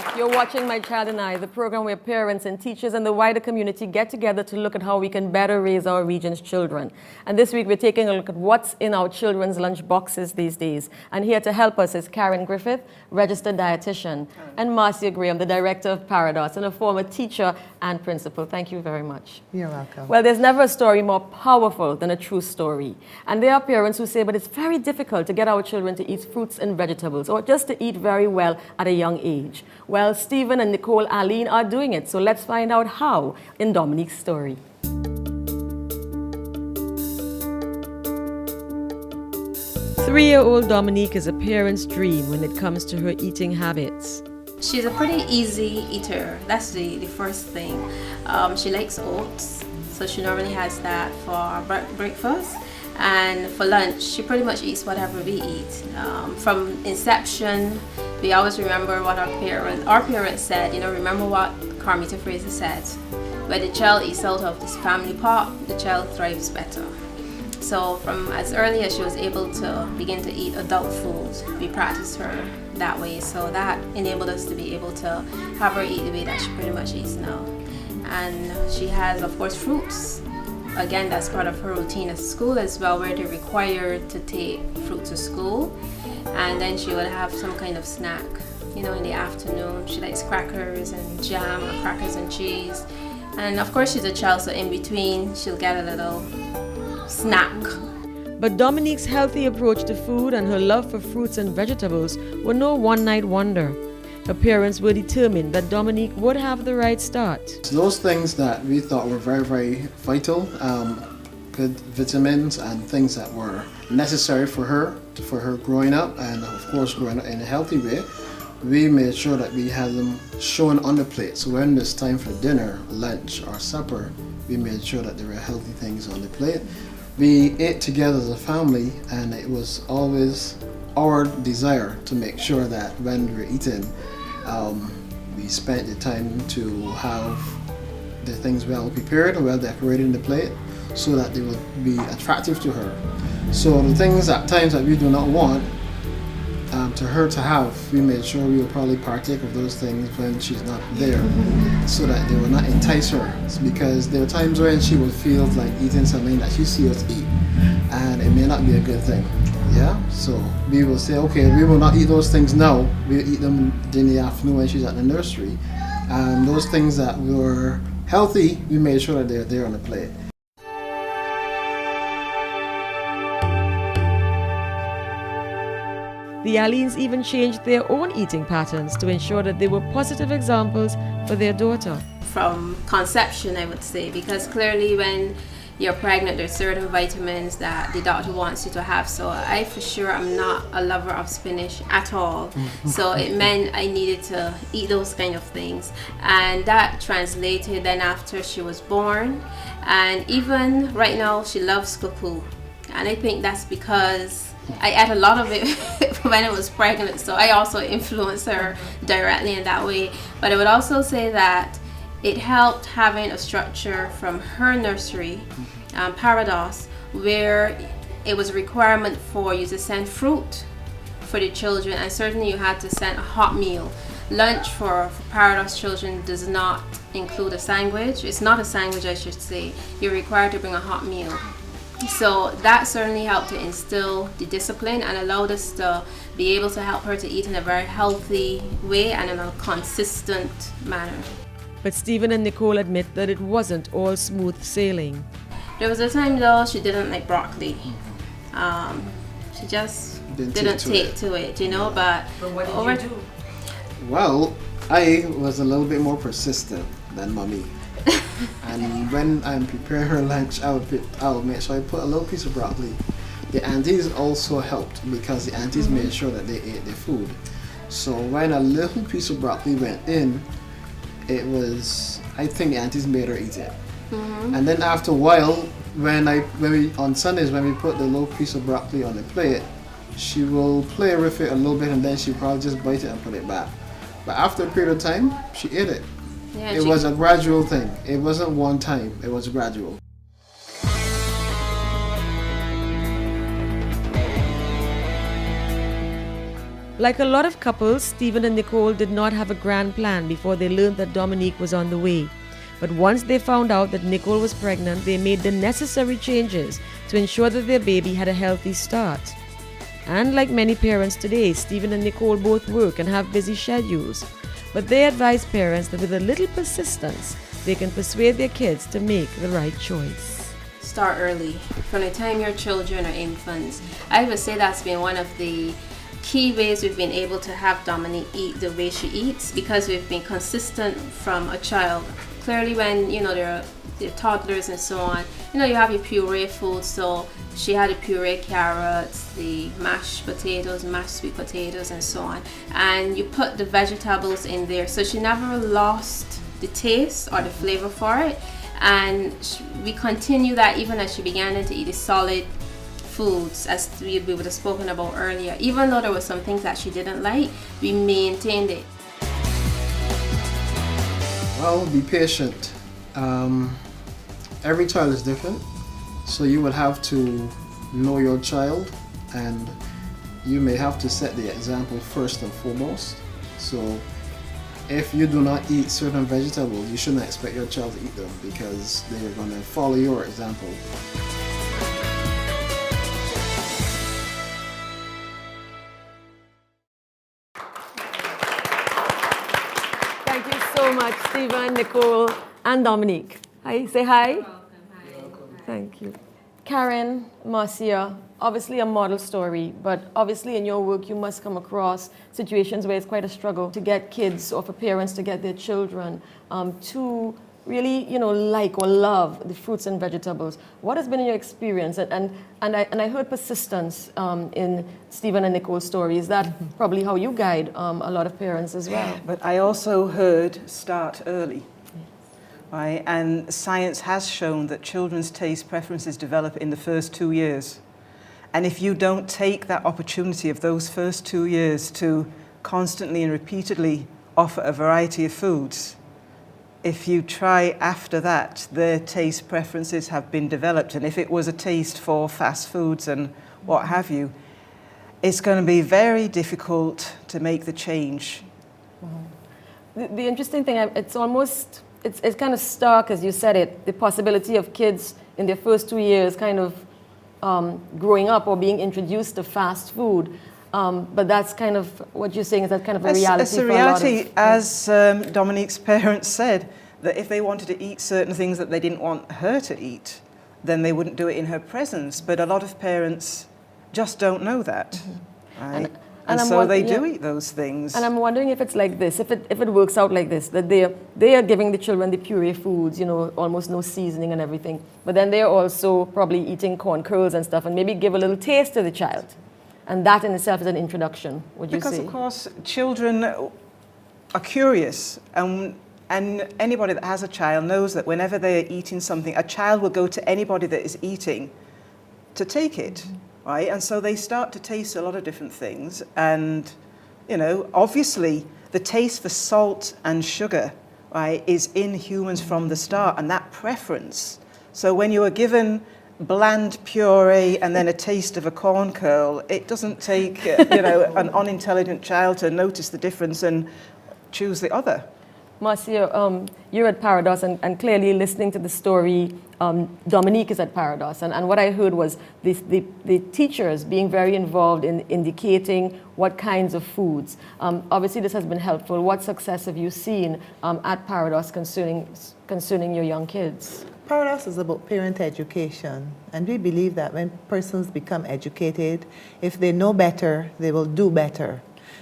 back. You're watching My Child and I, the program where parents and teachers and the wider community get together to look at how we can better raise our region's children. And this week we're taking a look at what's in our children's lunch boxes these days. And here to help us is Karen Griffith, registered dietitian, and Marcia Graham, the director of Paradox and a former teacher and principal. Thank you very much. You're welcome. Well, there's never a story more powerful than a true story. And there are parents who say, but it's very difficult to get our children to eat fruits and vegetables or just to eat very well at a young age. Well, Stephen and Nicole Arlene are doing it, so let's find out how in Dominique's story. Three-year-old Dominique is a parent's dream when it comes to her eating habits. She's a pretty easy eater. That's the first thing. She likes oats, so she normally has that for breakfast. And for lunch, she pretty much eats whatever we eat. From inception, we always remember what our parents said. You know, remember what Carmita Fraser said. When the child eats out of this family pot, the child thrives better. So from as early as she was able to begin to eat adult foods, we practiced her that way. So that enabled us to be able to have her eat the way that she pretty much eats now. And she has, of course, fruits. Again, that's part of her routine at school as well, where they're required to take fruit to school. And then she would have some kind of snack, you know, in the afternoon. She likes crackers and jam or crackers and cheese. And of course, she's a child, so in between, she'll get a little snack. But Dominique's healthy approach to food and her love for fruits and vegetables were no one-night wonder. Her parents were determined that Dominique would have the right start. Those things that we thought were very, very vital, good vitamins and things that were necessary for her growing up, and of course growing up in a healthy way, we made sure that we had them shown on the plate. So when it's time for dinner, lunch or supper, we made sure that there were healthy things on the plate. We ate together as a family, and it was always our desire to make sure that when we were eating, we spent the time to have the things well prepared and well decorated in the plate so that they would be attractive to her. So the things at times that we do not want to her to have, we made sure we would probably partake of those things when she's not there so that they will not entice her, because there are times when she will feel like eating something that she sees us eat and it may not be a good thing. Yeah, so we will say, okay, we will not eat those things now. We'll eat them in the afternoon when she's at the nursery. And those things that were healthy, we made sure that they're there on the plate. The Arlenes even changed their own eating patterns to ensure that they were positive examples for their daughter. From conception, I would say, because clearly when you're pregnant, there's certain vitamins that the doctor wants you to have. So I for sure am not a lover of spinach at all. So it meant I needed to eat those kind of things. And that translated then after she was born. And even right now, she loves kuku. And I think that's because I ate a lot of it when I was pregnant. So I also influenced her directly in that way. But I would also say that it helped having a structure from her nursery, Paradox, where it was a requirement for you to send fruit for the children, and certainly you had to send a hot meal. Lunch for Paradox children does not include a sandwich. It's not a sandwich, I should say. You're required to bring a hot meal. So that certainly helped to instill the discipline and allowed us to be able to help her to eat in a very healthy way and in a consistent manner. But Stephen and Nicole admit that it wasn't all smooth sailing. There was a time though she didn't like broccoli. She just didn't take to it, you know. But what did you do? Well, I was a little bit more persistent than Mommy. And when I'm preparing her lunch, I'll make sure I put a little piece of broccoli. The aunties also helped because the aunties made sure that they ate their food. So when a little piece of broccoli went in, it was, I think the aunties made her eat it. And then after a while, when we on Sundays when we put the little piece of broccoli on the plate, she will play with it a little bit and then she'll probably just bite it and put it back. But after a period of time, she ate it. Yeah, it was a gradual thing. It wasn't one time, it was gradual. Like a lot of couples, Stephen and Nicole did not have a grand plan before they learned that Dominique was on the way. But once they found out that Nicole was pregnant, they made the necessary changes to ensure that their baby had a healthy start. And like many parents today, Stephen and Nicole both work and have busy schedules. But they advise parents that with a little persistence, they can persuade their kids to make the right choice. Start early, from the time your children are infants. I would say that's been one of the key ways we've been able to have Dominique eat the way she eats, because we've been consistent from a child. Clearly when, they're toddlers and so on, you have your puree food, so she had the puree carrots, the mashed potatoes, mashed sweet potatoes and so on, and you put the vegetables in there, so she never lost the taste or the flavor for it. And we continue that even as she began to eat the solid foods, as we would have spoken about earlier. Even though there were some things that she didn't like, we maintained it. Well, be patient. Every child is different, so you would have to know your child, and you may have to set the example first and foremost. So if you do not eat certain vegetables, you shouldn't expect your child to eat them, because they're going to follow your example. Thank you so much, Stephen, Nicole, and Dominique. Hi, say hi. Welcome. Hi. Thank you. Karen, Marcia, obviously a model story, but obviously in your work you must come across situations where it's quite a struggle to get kids or for parents to get their children to really, like or love the fruits and vegetables. What has been your experience? And I heard persistence in Stephen and Nicole's story. Is that probably how you guide a lot of parents as well? But I also heard start early. Right? And science has shown that children's taste preferences develop in the first 2 years. And if you don't take that opportunity of those first 2 years to constantly and repeatedly offer a variety of foods, if you try after that, their taste preferences have been developed. And if it was a taste for fast foods and what have you, it's going to be very difficult to make the change. The interesting thing, it's kind of stark, as you said it, the possibility of kids in their first 2 years kind of growing up or being introduced to fast food. But that's kind of what you're saying, is that kind of a reality it's a for reality, a lot of, as Dominique's parents said, that if they wanted to eat certain things that they didn't want her to eat, then they wouldn't do it in her presence. But a lot of parents just don't know that. Mm-hmm. Right? And so they do eat those things. And I'm wondering if it's like this, if it works out like this, that they are giving the children the puree foods, almost no seasoning and everything. But then they're also probably eating corn curls and stuff, and maybe give a little taste to the child. And that in itself is an introduction, would you say? Because, of course, children are curious. And anybody that has a child knows that whenever they're eating something, a child will go to anybody that is eating to take it. Mm-hmm. Right? And so they start to taste a lot of different things. And, obviously, the taste for salt and sugar, right, is in humans from the start, and that preference. So when you are given bland puree and then a taste of a corn curl, it doesn't take, an unintelligent child to notice the difference and choose the other. Marcia, you're at Parados, and clearly listening to the story, Dominique is at Parados. And what I heard was the teachers being very involved in indicating what kinds of foods. Obviously, this has been helpful. What success have you seen at Parados concerning your young kids? Parados is about parent education, and we believe that when persons become educated, if they know better, they will do better.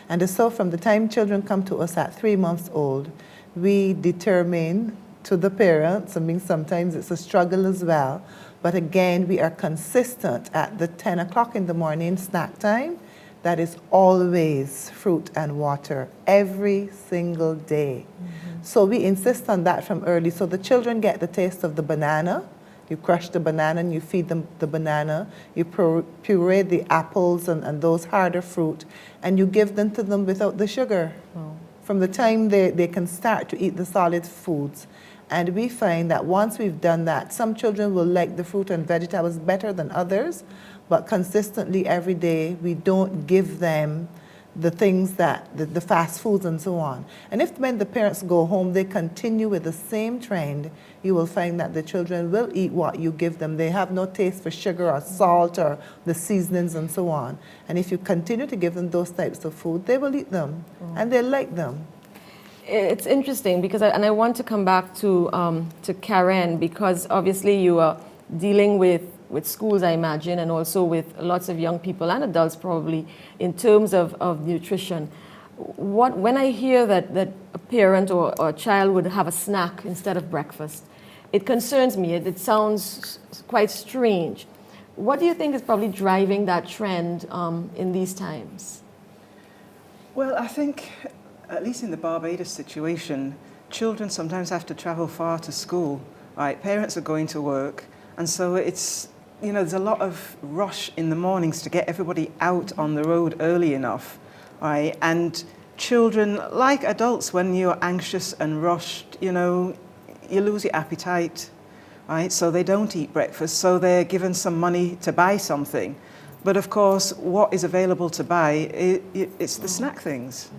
And so from the time children come to us at 3 months old, we determine to the parents, I mean, sometimes it's a struggle as well, but again, we are consistent at the 10 o'clock in the morning snack time. That is always fruit and water, every single day. Mm-hmm. So we insist on that from early, so the children get the taste of the banana. You crush the banana and you feed them the banana. You puree the apples and those harder fruit, and you give them to them without the sugar. Oh. From the time they can start to eat the solid foods. And we find that once we've done that, some children will like the fruit and vegetables better than others, but consistently every day we don't give them the things that, the fast foods and so on. And if when the parents go home, they continue with the same trend, you will find that the children will eat what you give them. They have no taste for sugar or salt or the seasonings and so on. And if you continue to give them those types of food, they will eat them and they like them. It's interesting because, I want to come back to Karen, because obviously you are dealing with schools, I imagine, and also with lots of young people and adults probably in terms of nutrition. When I hear that a parent or a child would have a snack instead of breakfast, it concerns me. It sounds quite strange. What do you think is probably driving that trend in these times? Well, I think, at least in the Barbados situation, children sometimes have to travel far to school, right? Parents are going to work, and so it's, there's a lot of rush in the mornings to get everybody out on the road early enough, right? And children, like adults, when you're anxious and rushed, you lose your appetite, right? So they don't eat breakfast, so they're given some money to buy something. But of course, what is available to buy, it's the snack things.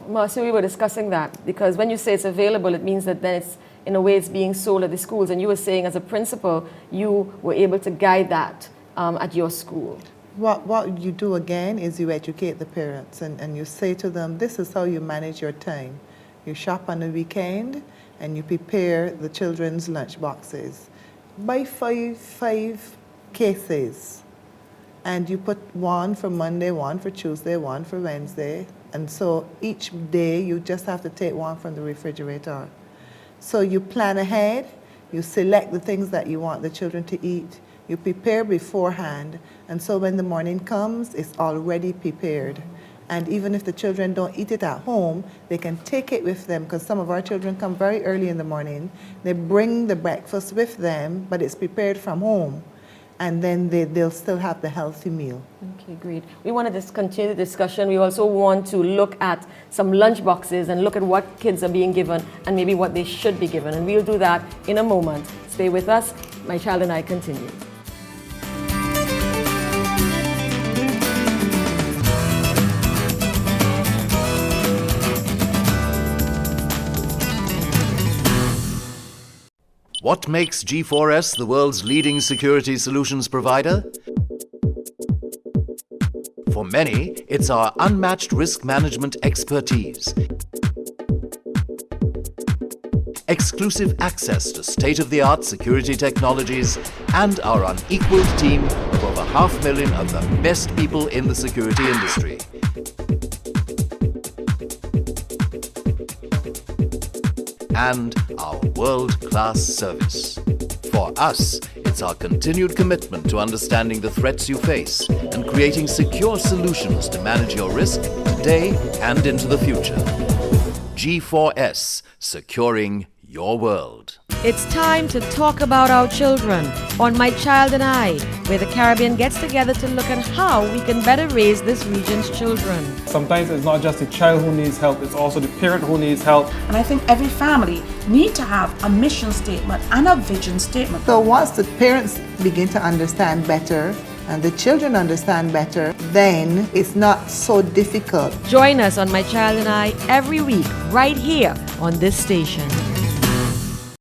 Marcia, we were discussing that, because when you say it's available, it means that then it's, in a way, it's being sold at the schools. And you were saying, as a principal, you were able to guide that at your school. What you do again is you educate the parents and you say to them, this is how you manage your time. You shop on the weekend and you prepare the children's lunch boxes. Buy five cases, and you put one for Monday, one for Tuesday, one for Wednesday. And so each day you just have to take one from the refrigerator. So you plan ahead, you select the things that you want the children to eat, you prepare beforehand, and so when the morning comes, it's already prepared. And even if the children don't eat it at home, they can take it with them, because some of our children come very early in the morning. They bring the breakfast with them, but it's prepared from home. And then they'll still have the healthy meal. Okay, great. We want to continue the discussion. We also want to look at some lunch boxes and look at what kids are being given and maybe what they should be given. And we'll do that in a moment. Stay with us. My Child and I continue. What makes G4S the world's leading security solutions provider? For many, it's our unmatched risk management expertise, exclusive access to state-of-the-art security technologies, and our unequaled team of over 500,000 of the best people in the security industry. And our world-class service. For us, it's our continued commitment to understanding the threats you face and creating secure solutions to manage your risk today and into the future. G4S, securing your world. It's time to talk about our children on My Child and I, where the Caribbean gets together to look at how we can better raise this region's children. Sometimes it's not just the child who needs help, it's also the parent who needs help. And I think every family needs to have a mission statement and a vision statement. So once the parents begin to understand better and the children understand better, then it's not so difficult. Join us on My Child and I every week, right here on this station.